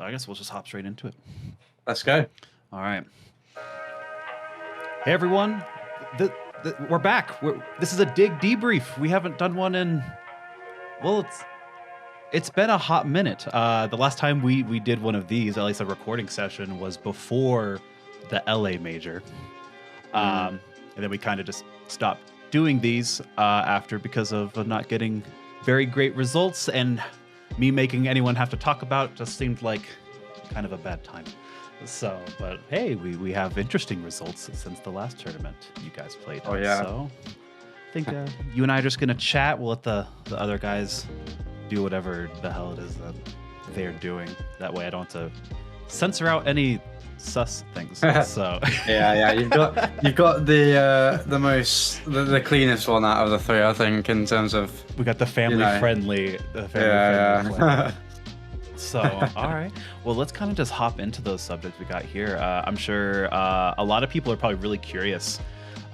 I guess we'll just hop straight into it. Let's go. All right. Hey, everyone. We're back. This is a DIG Debrief. We haven't done one in, well, it's been a hot minute. The last time we did one of these, at least a recording session, was before the LA Major. And then we kind of just stopped doing these after because of not getting very great results, and me making anyone have to talk about just seemed like kind of a bad time. So, but hey, we have interesting results since the last tournament you guys played. Oh, yeah. So I think you and I are just going to chat. We'll let the other guys do whatever the hell it is that they're doing. That way I don't have to censor out any sus things. So yeah, you've got the cleanest one out of the three, I think, in terms of, we got the family friendly. Yeah. So, all right. Well, let's kind of just hop into those subjects we got here. I'm sure a lot of people are probably really curious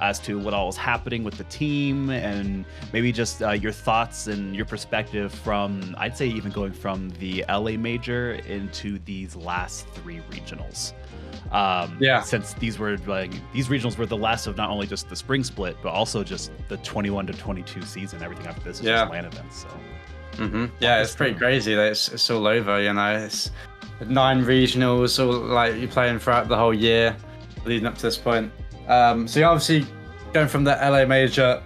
as to what all was happening with the team, and maybe just your thoughts and your perspective from, I'd say, even going from the LA Major into these last three regionals. Since these regionals were the last of not only just the spring split, but also just the 21 to 22 season. Everything after this is just LAN events. So. Yeah, it's pretty crazy that it's all over, you know. It's 9 regionals, all like you're playing throughout the whole year leading up to this point. So yeah, obviously going from the LA Major,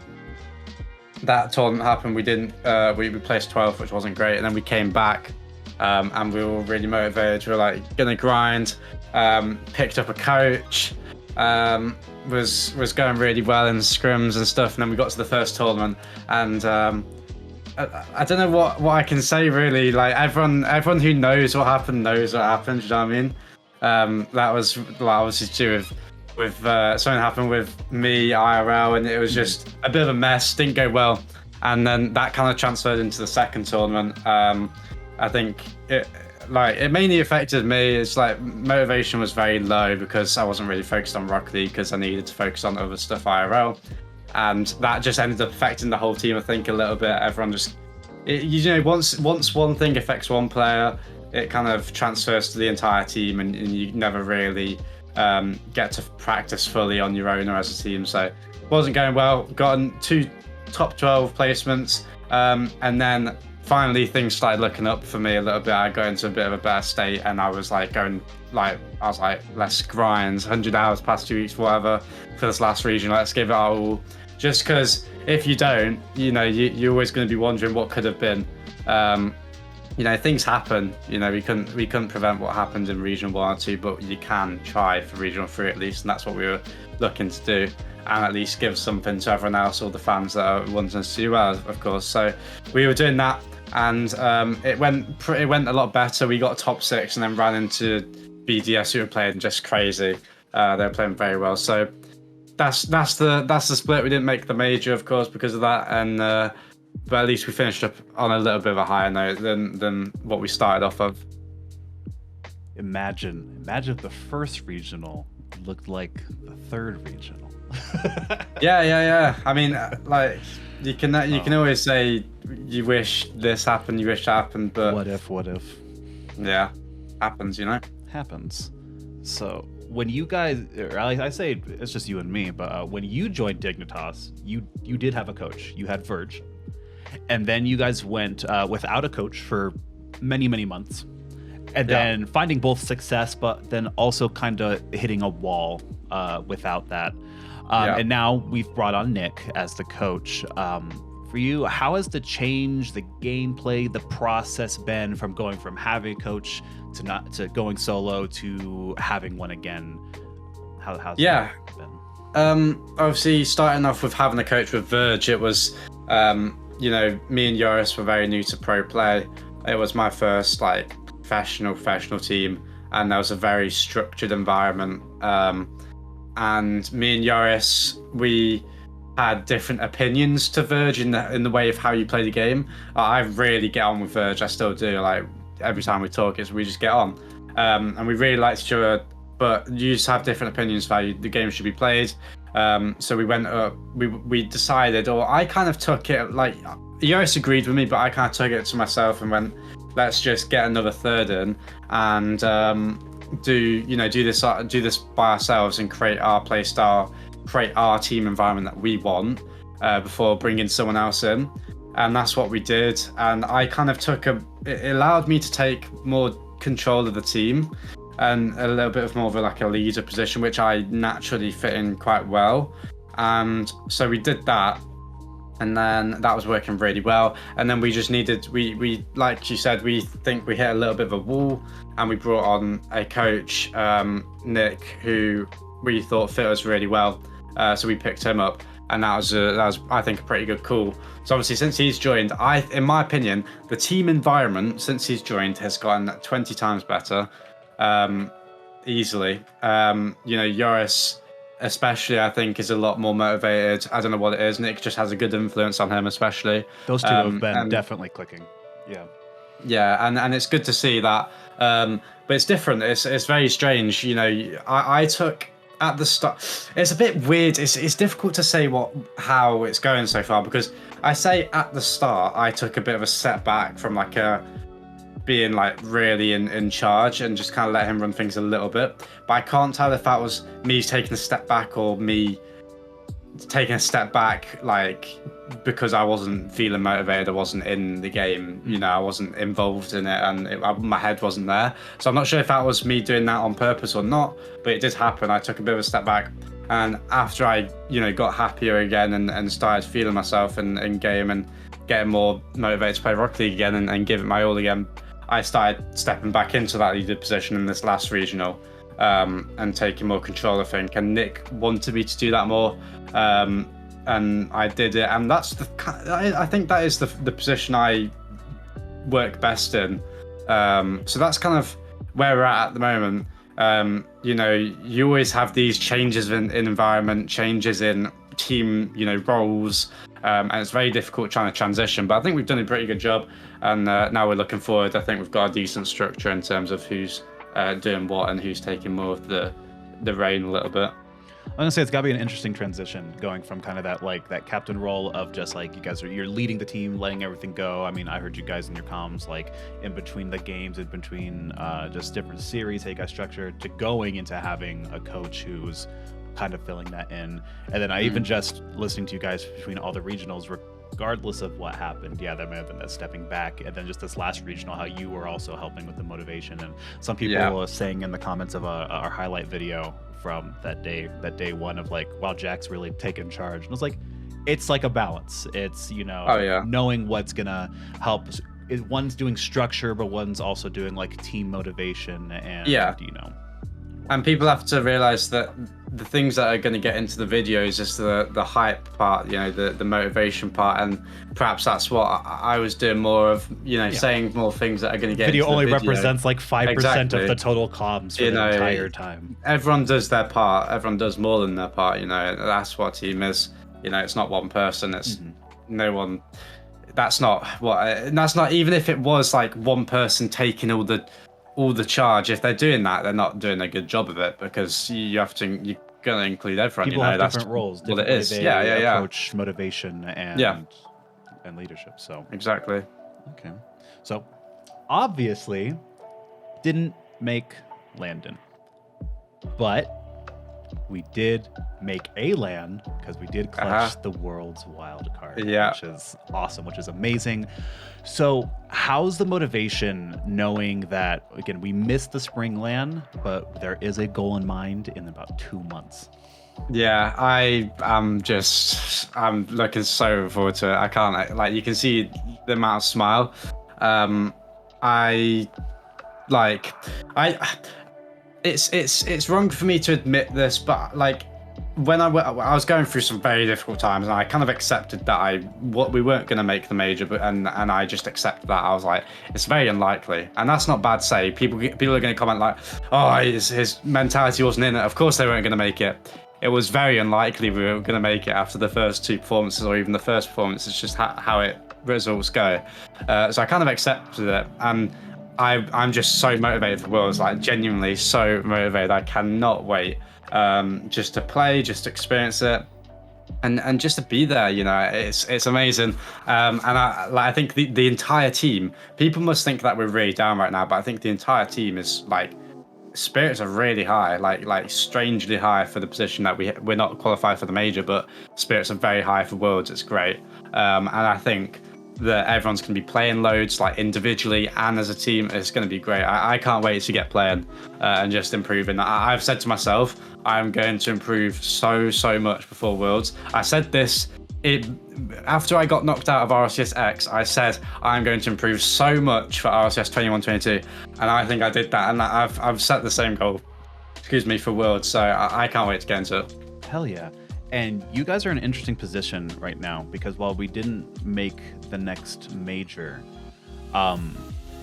that tournament happened. We didn't we placed 12th, which wasn't great, and then we came back and we were really motivated. We were like gonna grind, picked up a coach, was going really well in scrims and stuff, and then we got to the first tournament, and I don't know what I can say really. Like everyone who knows what happened knows what happened. You know what I mean? That was obviously to do with something happened with me IRL, and it was just a bit of a mess. Didn't go well, and then that kind of transferred into the second tournament. I think it mainly affected me. It's like motivation was very low because I wasn't really focused on Rocket League because I needed to focus on other stuff IRL. And that just ended up affecting the whole team, I think, a little bit. Everyone just, once one thing affects one player, it kind of transfers to the entire team, and you never really get to practice fully on your own or as a team. So it wasn't going well. Gotten 2 top 12 placements, and then finally things started looking up for me a little bit. I got into a bit of a better state, and I was like let's grind 100 hours past 2 weeks, whatever, for this last region. Let's give it our all. Just because if you don't, you're always going to be wondering what could have been. Things happen. We couldn't prevent what happened in regional 1 or 2, but you can try for regional 3 at least, and that's what we were looking to do, and at least give something to everyone else, all the fans that are wanting us to do well, of course. So we were doing that, and it went a lot better. We got top 6, and then ran into BDS, who were playing just crazy. They were playing very well. So that's the split. We didn't make the major, of course, because of that, and but at least we finished up on a little bit of a higher note than what we started off of. Imagine if the first regional looked like the third regional. Yeah. I mean, like you can always say you wish this happened, you wish that happened, but what if? Yeah, happens, Happens. So when you guys, or I say it's just you and me, but when you joined Dignitas, you did have a coach. You had Verge, and then you guys went without a coach for many months, and then finding both success, but then also kind of hitting a wall without that. And now we've brought on Nick as the coach. For you, how has the change, the gameplay, the process been from going from having a coach to going solo to having one again? How's that been? Obviously, starting off with having a coach with Verge, it was, me and Joris were very new to pro play. It was my first professional team, and there was a very structured environment. And me and Joris, we had different opinions to Verge in the way of how you play the game. I really get on with Verge. I still do. Like every time we talk, we just get on, and we really like each other. But you just have different opinions for how the game should be played. So we went up. We decided, or I kind of took it like Joris agreed with me, but I kind of took it to myself and went, let's just get another third in and do this by ourselves and create our play style, create our team environment that we want before bringing someone else in. And that's what we did. And I kind of it allowed me to take more control of the team and a little bit of more of a leader position, which I naturally fit in quite well. And so we did that, and then that was working really well. And then we just needed, we like you said, we think we hit a little bit of a wall, and we brought on a coach, Nick, who we thought fit us really well. So we picked him up, and that was I think a pretty good call. So obviously since he's joined, in my opinion, the team environment since he's joined has gotten 20 times better, easily. Joris especially, I think, is a lot more motivated. I don't know what it is. Nick just has a good influence on him, especially. Those two have been definitely clicking. Yeah, and it's good to see that. But it's different. It's very strange. I took at the start. It's a bit weird. It's difficult to say how it's going so far, because I say at the start I took a bit of a step back from being really in charge and just kind of let him run things a little bit. But I can't tell if that was me taking a step back or me taking a step back because I wasn't feeling motivated, I wasn't in the game, I wasn't involved in it, and my head wasn't there. So I'm not sure if that was me doing that on purpose or not, but it did happen. I took a bit of a step back, and after I got happier again and started feeling myself in game and getting more motivated to play Rocket League again and give it my all again, I started stepping back into that leader position in this last regional, and taking more control, I think. And Nick wanted me to do that more, and I did it. And that's I think that is the position I work best in. So that's kind of where we're at the moment. You always have these changes in environment, changes in team, roles, and it's very difficult trying to transition. But I think we've done a pretty good job, and now we're looking forward. I think we've got a decent structure in terms of who's doing what and who's taking more of the reign a little bit. I'm gonna say it's gotta be an interesting transition, going from kind of that captain role of just you're leading the team, letting everything go. I mean, I heard you guys in your comms in between the games, in between just different series, how you guys structure, to going into having a coach who's kind of filling that in. And then I even just listening to you guys between all the regionals, regardless of what happened, there may have been that stepping back, and then just this last regional, how you were also helping with the motivation. And some people were saying in the comments of our highlight video from that day one of wow, Jack's really taken charge. And it was it's a balance. It's knowing what's gonna help. One's doing structure, but one's also doing team motivation, and and people have to realize that the things that are going to get into the videos is the hype part, the motivation part, and perhaps that's what I was doing more of, saying more things that are going to get video into only the video. Represents 5% of the total comms for the entire time. Everyone does their part. Everyone does more than their part. That's what a team is. It's not one person. It's no one. That's not even if it was one person taking all the charge. If they're doing that, they're not doing a good job of it, because you're gonna include everyone. People have different roles. What it is. They approach motivation and leadership. So exactly. Okay. So obviously didn't make Landon, but we did make a LAN, because we did clutch the world's wild card, which is awesome, which is amazing. So how's the motivation, knowing that, again, we missed the spring LAN, but there is a goal in mind in about 2 months? Yeah, I'm looking so forward to it. I can't, you can see the amount of smile. It's wrong for me to admit this, but when I was going through some very difficult times, and I kind of accepted that we weren't going to make the major, but and I just accepted that. I was like, it's very unlikely, and that's not bad to say. People are going to comment oh, his mentality wasn't in it. Of course they weren't going to make it. It was very unlikely we were going to make it after the first two performances, or even the first performance. It's just how results go. So I kind of accepted it, and I'm just so motivated for Worlds, genuinely so motivated. I cannot wait just to play, just to experience it. and just to be there, it's amazing. And I think the entire team, people must think that we're really down right now, but I think the entire team is like, spirits are really high, like strangely high for the position that we're not qualified for the major, but spirits are very high for Worlds. It's great. And I think that everyone's going to be playing loads, like individually and as a team. It's going to be great. I can't wait to get playing and just improving. I've said to myself, I'm going to improve so much before Worlds. I said this after I got knocked out of RLCS X. I said I'm going to improve so much for RLCS 21-22, and I think I did that. And I've set the same goal, for Worlds. So I can't wait to get into it. Hell yeah. And you guys are in an interesting position right now, because while we didn't make the next major,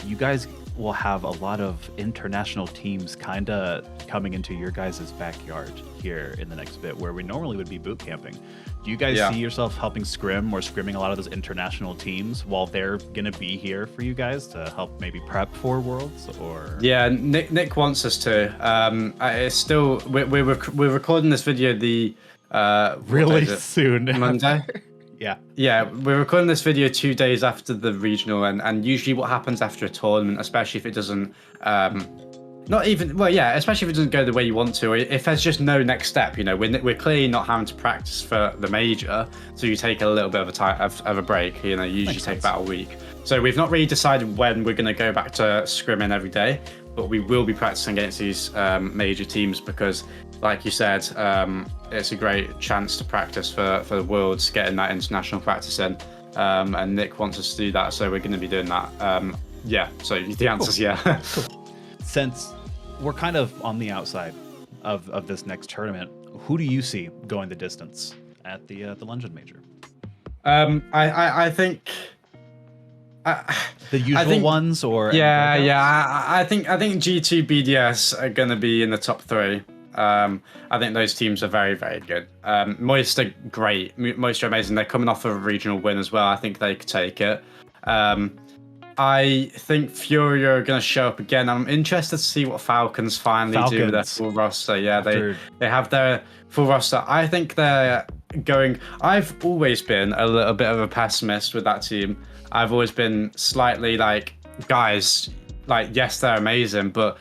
you guys will have a lot of international teams kind of coming into your guys' backyard here in the next bit, where we normally would be boot camping. Do you guys see yourself helping scrim or scrimming a lot of those international teams while they're going to be here for you guys to help maybe prep for Worlds? Or yeah, Nick wants us to. It's still we're recording this video really soon Monday. yeah, we're recording this video 2 days after the regional, and usually what happens after a tournament, especially if it doesn't especially if it doesn't go the way you want to, or if there's just no next step, we're clearly not having to practice for the major, so you take a little bit of a break, usually take about a week. So we've not really decided when we're going to go back to scrimming every day, but we will be practicing against these major teams, because like you said, it's a great chance to practice for the Worlds, getting that international practice in, and Nick wants us to do that, so we're going to be doing that. So the answer is yeah. Cool. Since we're kind of on the outside of this next tournament, who do you see going the distance at the London major? I think the usual ones, or I think G2 BDS are going to be in the top 3. I think those teams are very, very good. Moist are great. Moist are amazing. They're coming off of a regional win as well. I think they could take it. I think Fury are going to show up again. I'm interested to see what Falcons finally do with their full roster. Yeah, they have their full roster. I think they're going... I've always been a little bit of a pessimist with that team. I've always been slightly like, guys, like, yes, they're amazing, but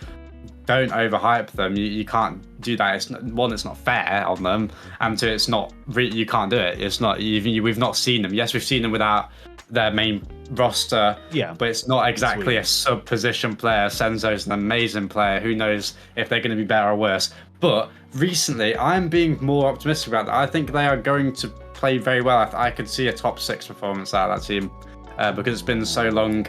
don't overhype them. You can't do that. It's not fair on them, and two, it's not you can't do it. It's not even we've not seen them. Yes, we've seen them without their main roster. Yeah, but it's not exactly a sub position player. Senzo's an amazing player. Who knows if they're going to be better or worse? But recently, I'm being more optimistic about that. I think they are going to play very well. I could see a top 6 performance out of that team because it's been so long.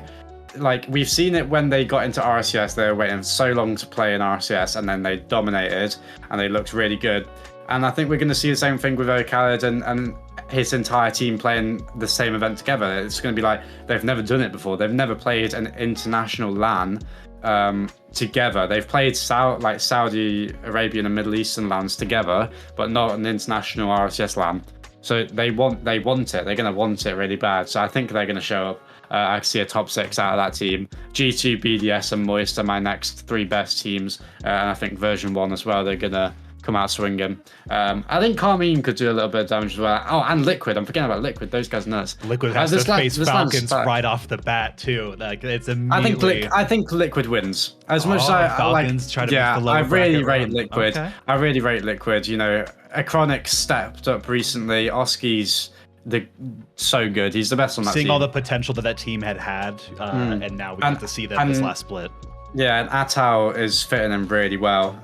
Like, we've seen it when they got into RLCS, they were waiting so long to play in RLCS, and then they dominated and they looked really good. And I think we're going to see the same thing with Khaled and his entire team playing the same event together. It's going to be like, they've never done it before. They've never played an international LAN together. They've played Saudi Arabian and Middle Eastern LANs together, but not an international RLCS LAN. So they want it. They're going to want it really bad. So I think they're going to show up. I see a top 6 out of that team. G2, BDS, and Moist are my next 3 best teams. And I think version 1 as well, they're going to come out swinging. I think Carmine could do a little bit of damage as well. Oh, and Liquid. I'm forgetting about Liquid. Those guys are nuts. Liquid has to face Falcons right off the bat, too. Like, it's immediately... I think Liquid wins. As much as Falcons try to yeah, the lower I really rate run. Liquid. Okay. I really rate Liquid. Acronic stepped up recently. Oski's so good. He's the best on that team. Seeing all the potential that team had, and now we get to see them this last split. Yeah, and Atao is fitting him really well.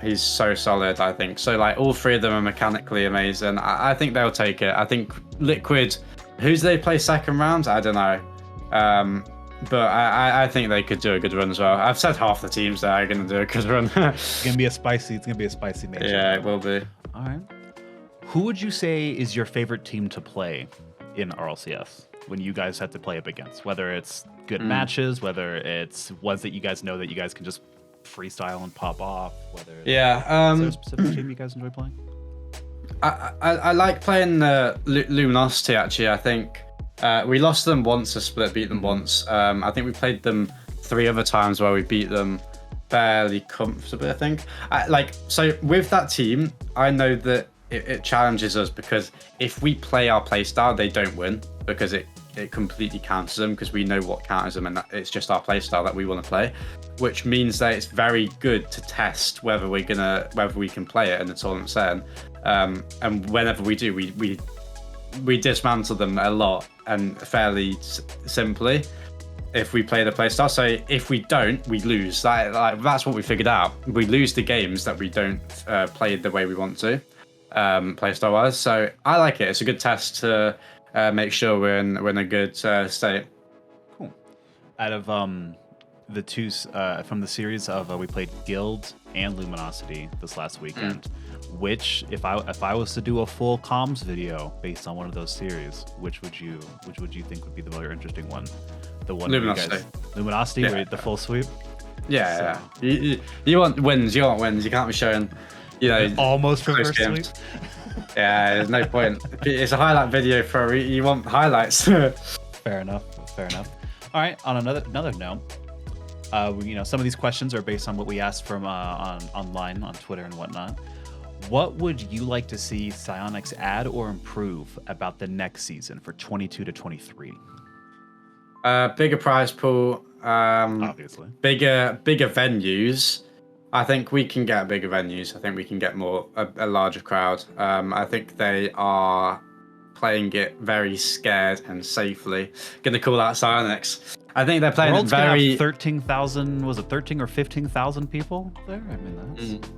He's so solid, I think. So, like, all 3 of them are mechanically amazing. I think they'll take it. I think Liquid, who's they play second round? I don't know. But I think they could do a good run as well. I've said half the teams that are going to do a good run. It's gonna be a spicy major. Yeah, it will be. All right. Who would you say is your favorite team to play in RLCS when you guys have to play up against? Whether it's good matches, whether it's ones that you guys know that you guys can just freestyle and pop off, whether is there a specific team you guys enjoy playing? I like playing Luminosity, actually. I think we lost them once a split, beat them once. I think we played them 3 other times where we beat them fairly comfortably, I think. So with that team, I know that it challenges us, because if we play our playstyle, they don't win, because it completely counters them, because we know what counters them, and it's just our playstyle that we want to play, which means that it's very good to test whether we can play it in the tournament setting. And whenever we do, we dismantle them a lot and fairly simply if we play the playstyle. So if we don't, we lose. That's what we figured out. We lose the games that we don't play the way we want to, playstyle wise. So I like it. It's a good test to make sure we're in a good state. Cool. Out of the two from the series of we played Guild and Luminosity this last weekend. Which, if I was to do a full comms video based on one of those series, which would you think would be the more interesting one? The one Luminosity. Luminosity, Yeah. where the full sweep. Yeah. You want wins. You want wins. You can't be showing, almost close reverse sweep. games. Yeah, there's no point. It's a highlight video for you want highlights. Fair enough. All right. On another note, some of these questions are based on what we asked from online on Twitter and whatnot. What would you like to see Psyonix add or improve about the next season for 22 to 23? Bigger prize pool. Obviously. Bigger venues. I think we can get bigger venues. I think we can get a larger crowd. I think they are playing it very scared and safely. Gonna call out Psyonix. I think they're playing World's it very. gonna have 13,000. Was it 13 or 15,000 people there? I mean, that's.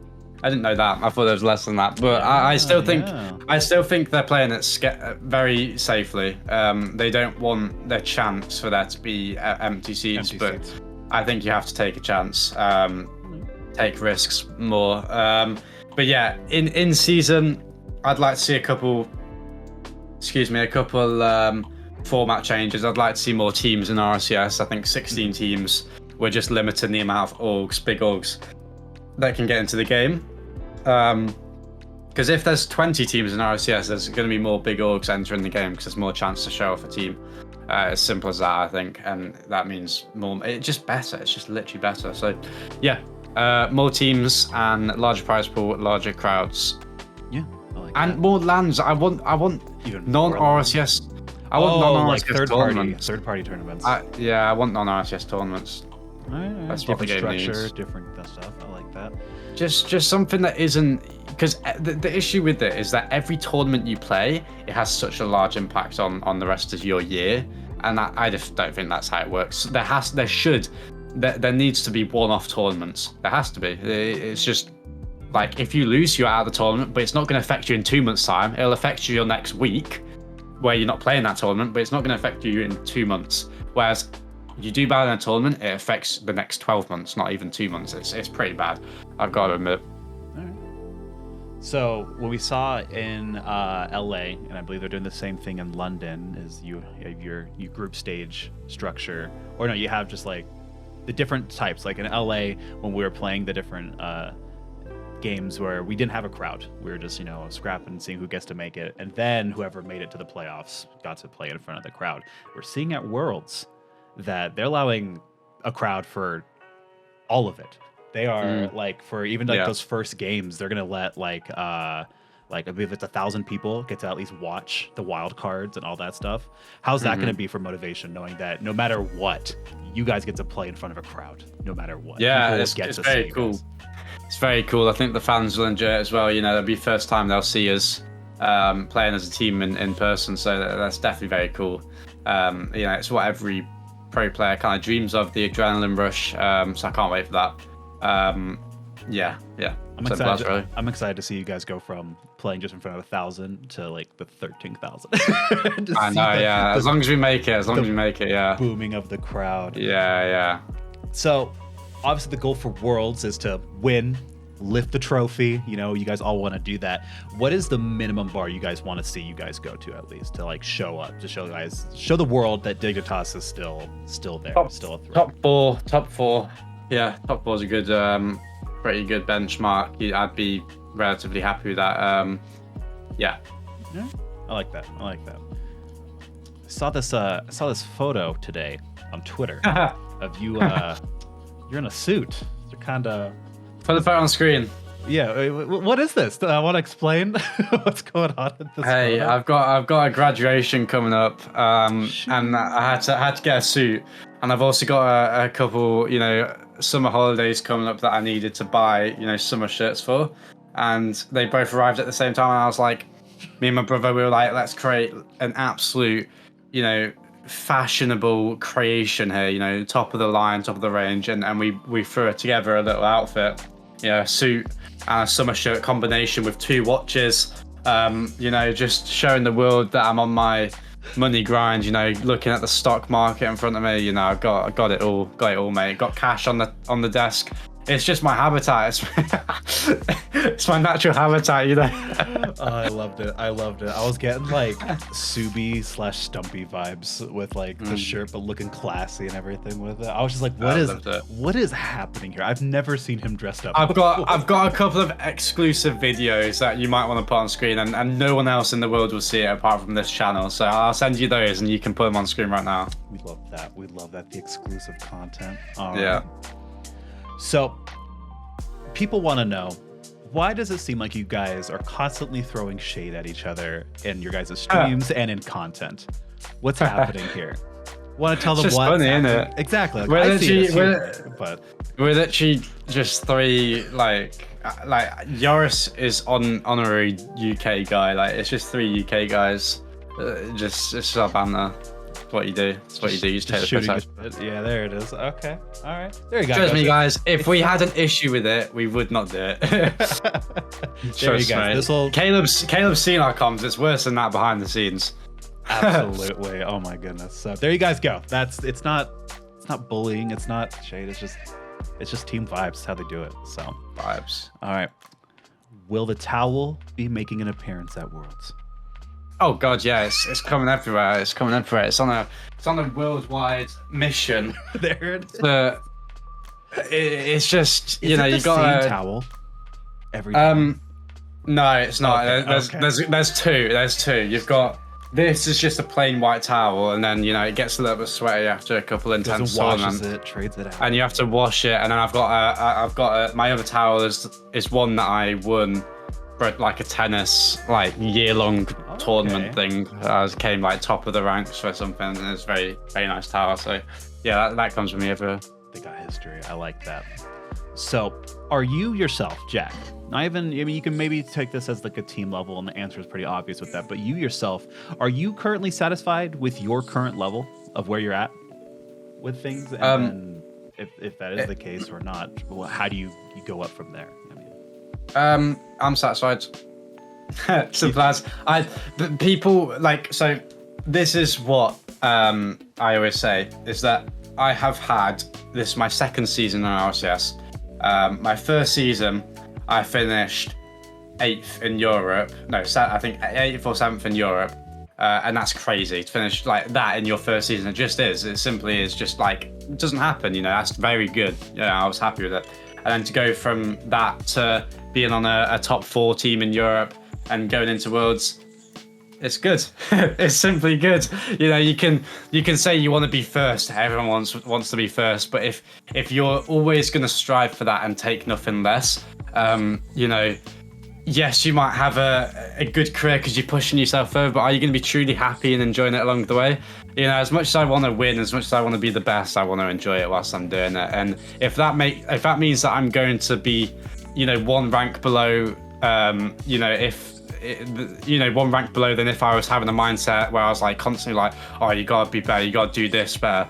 I didn't know that. I thought there was less than that. But I still think they're playing it very safely. They don't want their chance for there to be empty seats, but I think you have to take a chance, take risks more. But yeah, in season, I'd like to see a couple format changes. I'd like to see more teams in RLCS. I think 16 teams. We're just limiting the amount of big orgs that can get into the game. Because if there's 20 teams in RLCS, there's going to be more big orgs entering the game, because there's more chance to show off a team. As simple as that, I think, and that means more. It's just better. It's just literally better. So, yeah, more teams and larger prize pool, larger crowds. Yeah, I like and that. more lands. I want Even non-RLCS. I want non-RLCS tournaments. third party tournaments. I want non-RLCS tournaments. All right. That's what the Different game structure, needs. different stuff. I like that. Just something that isn't, because the issue with it is that every tournament you play, it has such a large impact on the rest of your year, and I just don't think that's how it works. There needs to be one-off tournaments. There has to be. It's just like, if you lose, you're out of the tournament, but it's not going to affect you in 2 months' time. It'll affect you your next week, where you're not playing that tournament, but it's not going to affect you in 2 months. Whereas you do bad in a tournament, it affects the next 12 months, not even 2 months. It's pretty bad, I've got to admit. All right. So when we saw in LA, and I believe they're doing the same thing in London, is you have your group stage structure, or no, you have just like the different types. Like in LA, when we were playing the different games where we didn't have a crowd, we were just scrapping and seeing who gets to make it, and then whoever made it to the playoffs got to play in front of the crowd. We're seeing at Worlds that they're allowing a crowd for all of it. They are like, for even like those first games, they're gonna let like I believe it's 1,000 people get to at least watch the wild cards and all that stuff. How's that gonna be for motivation, knowing that no matter what, you guys get to play in front of a crowd, no matter what? Yeah, it's very cool. It's very cool. I think the fans will enjoy it as well. It'll be the first time they'll see us playing as a team in person, so that's definitely very cool. It's what every pro player kind of dreams of, the adrenaline rush. So I can't wait for that. Yeah. I'm excited to see you guys go from playing just in front of 1,000 to like the 13,000. I know, yeah. As long as we make it, yeah. Booming of the crowd. Yeah. So, obviously, the goal for Worlds is to win, lift the trophy. You guys all want to do that. What is the minimum bar you guys want to see you guys go to, at least, to like show up, to show the world that Dignitas is still there, still a threat? Top four. Yeah, top four is a good, pretty good benchmark. I'd be relatively happy with that. Yeah, I like that. I saw this photo today on Twitter of you. You're in a suit. You're kind of. Put the photo on screen. Yeah, what is this? I want to explain what's going on at this Hey, photo. I've got a graduation coming up, Shoot. and I had to get a suit, and I've also got a couple, summer holidays coming up that I needed to buy, summer shirts for, and they both arrived at the same time, and I was like, me and my brother, we were like, let's create an absolute, fashionable creation here, top of the line, top of the range, and we threw it together a little outfit, a suit and a summer shirt combination with 2 watches. Just showing the world that I'm on my money grind, looking at the stock market in front of me, I got it all, mate. Got cash on the desk. It's just my habitat. It's my natural habitat, Oh, I loved it. I was getting like Subi / Stumpy vibes with like the shirt, but looking classy and everything with it. I was just like, what is happening here? I've never seen him dressed up. I've got a couple of exclusive videos that you might want to put on screen, and no one else in the world will see it apart from this channel. So I'll send you those, and you can put them on screen right now. We love that. We love that. The exclusive content. Yeah. So, people want to know, why does it seem like you guys are constantly throwing shade at each other in your guys' streams and in content? What's happening here? Want to tell them just what's funny, happening? isn't it? Exactly. Like, we're literally just 3 like Yoris is honorary UK guy. Like it's just 3 UK guys. It's our banter. What you do. It's what you do. You just take the piss out. Yeah, there it is. Okay. All right. There you go. Trust me, guys. If we had an issue with it, we would not do it. There you go. Caleb's seen our comms. It's worse than that behind the scenes. Absolutely. Oh my goodness. So there you guys go. It's not bullying. It's not shade. It's just team vibes. That's how they do it. So Vibes. All right. Will the towel be making an appearance at Worlds? Oh god, yeah, it's coming everywhere. It's coming everywhere. It's on a worldwide mission. There it is. It's just you got a towel every time? No, it's not. Okay, There's two. There's 2. You've got this is just a plain white towel, and then it gets a little bit sweaty after a couple intense washes it, trades it out, and you have to wash it. And then I've got my other towel is one that I won. Like a tennis year-long tournament thing. I came top of the ranks for something, and it's very nice towel. So yeah, that comes with me everywhere. They got history. I like that. So are you yourself, Jack? Not even, you can maybe take this as like a team level, and the answer is pretty obvious with that, but you yourself, are you currently satisfied with your current level of where you're at with things? And then if that is the case or not, well, how do you go up from there? I'm satisfied. Simple as people so this is what I always say is that I have had this my second season on RLCS. My first season I finished 8th in Europe. No, I think 8th or 7th in Europe. And that's crazy to finish like that in your first season. It just is. It simply is just it doesn't happen. That's very good. I was happy with it. And then to go from that to being on a top 4 team in Europe and going into Worlds, it's good. It's simply good. You can say you want to be first. Everyone wants to be first, but if you're always going to strive for that and take nothing less, yes, you might have a good career because you're pushing yourself further, but are you going to be truly happy and enjoying it along the way? As much as I want to win, as much as I want to be the best, I want to enjoy it whilst I'm doing it. And if that means that I'm going to be, 1 rank below, one rank below than if I was having a mindset where I was constantly oh, you gotta be better, you gotta do this better,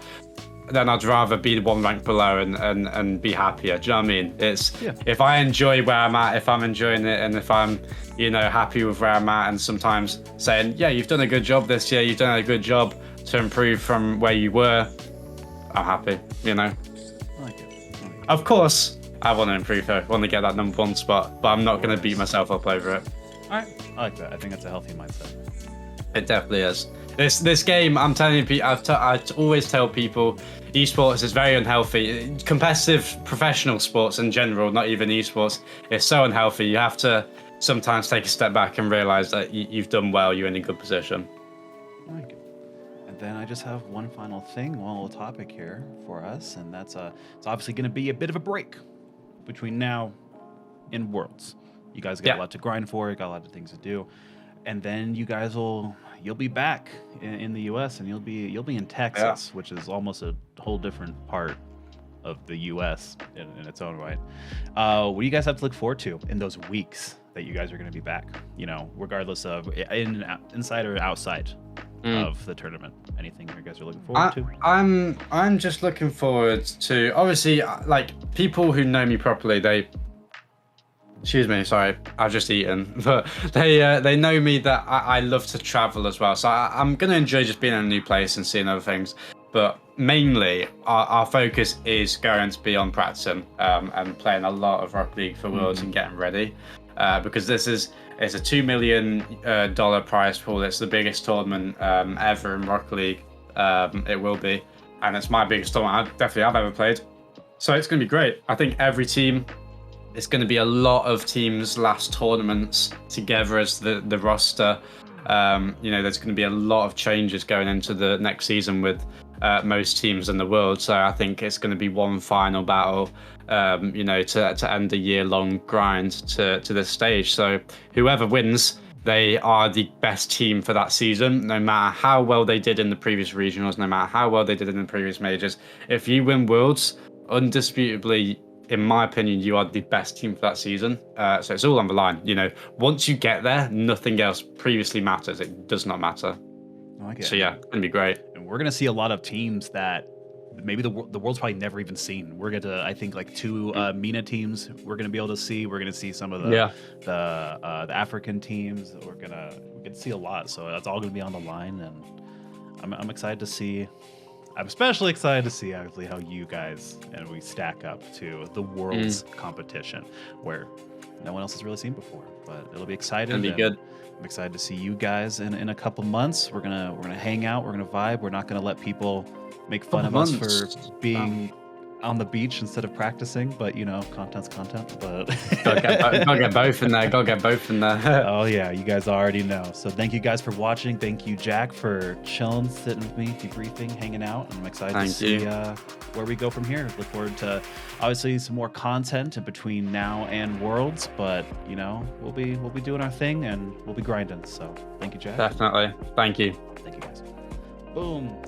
then I'd rather be 1 rank below and be happier. Do you know what I mean? If I enjoy where I'm at, if I'm enjoying it, and if I'm happy with where I'm at, and sometimes saying, yeah, you've done a good job this year, you've done a good job to improve from where you were, I'm happy. I like it. Of course I want to improve. I want to get that number 1 spot, but I'm not going to beat myself up over it. All right, I like that. I think that's a healthy mindset. It definitely is. This game, I'm telling you, I always tell people, esports is very unhealthy. Competitive professional sports in general, not even esports, it's so unhealthy. You have to sometimes take a step back and realize that you've done well, you're in a good position. I like it. And then I just have one final thing, one little topic here for us, and that's it's obviously going to be a bit of a break between now in Worlds. You guys got a lot to grind for. You got a lot of things to do, and then you guys you'll be back in the U.S. and you'll be in Texas, which is almost a whole different part of the U.S. in its own right. What do you guys have to look forward to in those weeks that you guys are going to be back? You know, regardless of inside or outside of the tournament, anything you guys are looking forward to? I'm just looking forward to, obviously, like, people who know me properly, excuse me, sorry, I've just eaten, but they know me that I love to travel as well. So I'm going to enjoy just being in a new place and seeing other things. But mainly, our focus is going to be on practicing and playing a lot of Rocket League for Worlds and getting ready. Because it's a $2 million prize pool. It's the biggest tournament ever in Rocket League. It will be. And it's my biggest tournament I've ever played. So it's going to be great. I think every team, it's going to be a lot of teams' last tournaments together as the roster. You know, there's going to be a lot of changes going into the next season with most teams in the world. So I think it's going to be one final battle, you know, to end the year-long grind to this stage. So whoever wins, they are the best team for that season, no matter how well they did in the previous regionals, no matter how well they did in the previous majors. If you win Worlds, undisputably, in my opinion, you are the best team for that season. So it's all on the line. You know, once you get there, nothing else previously matters. It does not matter. I like it. So yeah, it's gonna be great. And we're gonna see a lot of teams that maybe the world's probably never even seen. We're gonna, I think, like 2 MENA teams we're gonna be able to see. We're gonna see some of the African teams. We can see a lot. So that's all gonna be on the line, and I'm excited to see. I'm especially excited to see, obviously, how you guys and we stack up to the World's competition, where no one else has really seen before. But it'll be exciting. It'll be good. I'm excited to see you guys in a couple months. We're gonna hang out. We're gonna vibe. We're not gonna let people make fun of us for being on the beach instead of practicing. But you know, content's content. But gotta get both in there. Gotta get both in there. Oh yeah, you guys already know. So thank you guys for watching. Thank you, Jack, for chilling, sitting with me, debriefing, hanging out. And I'm excited to see where we go from here. Look forward to obviously some more content in between now and Worlds. But you know, we'll be doing our thing and we'll be grinding. So thank you, Jack. Definitely. Thank you. Thank you, guys. Boom.